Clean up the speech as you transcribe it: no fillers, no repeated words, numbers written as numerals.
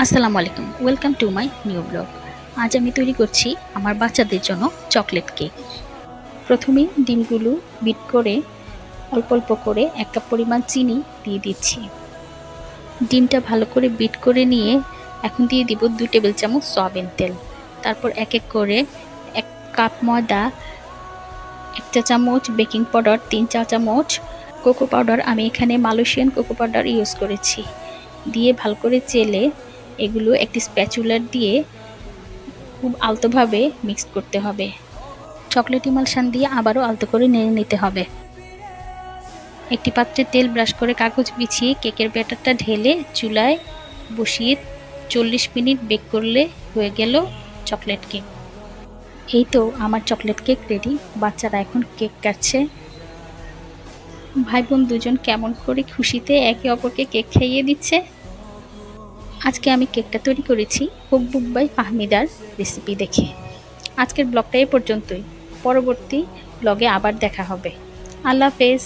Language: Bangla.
আসসালামু আলাইকুম, welcome to my new blog. আজ আমি তৈরি করছি আমার বাচ্চাদের জন্য চকলেট কেক। প্রথমেই ডিমগুলো বিট করে অল্প অল্প করে 1 কাপ পরিমাণ চিনি দিয়ে দিচ্ছি। ডিমটা ভালো করে বিট করে নিয়ে এখন দিয়ে দিব 2 টেবিল চামচ সয়াবিন তেল। তারপর এক এক করে 1 কাপ ময়দা, 1 চা চামচ বেকিং পাউডার, 3 চা চামচ কোকো পাউডার, আমি এখানে মালয়েশিয়ান কোকো পাউডার ইউজ করেছি, দিয়ে ভালো করে চেলে এগুলো একটি স্প্যাচুলার দিয়ে খুব আলতোভাবে মিক্স করতে হবে। চকলেট ইমালশন দিয়ে আবারও আলতো করে নেড়ে নিতে হবে। একটি পাত্রে তেল ব্রাশ করে কাগজ বিছিয়ে কেকের ব্যাটারটা ঢেলে চুলায় বসিয়ে 40 মিনিট বেক করলে হয়ে গেল চকলেট কেক। এই তো আমার চকলেট কেক রেডি। বাচ্চারা এখন কেক কাটছে। ভাই বোন দুজন কেমন করে খুশিতে একে অপরকে কেক খাইয়ে দিচ্ছে। আজকে আমি কেকটা তৈরি করেছি হুকবুক বাই ফাহমিদার রেসিপি দেখে। আজকের ব্লগটা এ পর্যন্তই। পরবর্তী ব্লগে আবার দেখা হবে। আল্লাহ হাফেজ।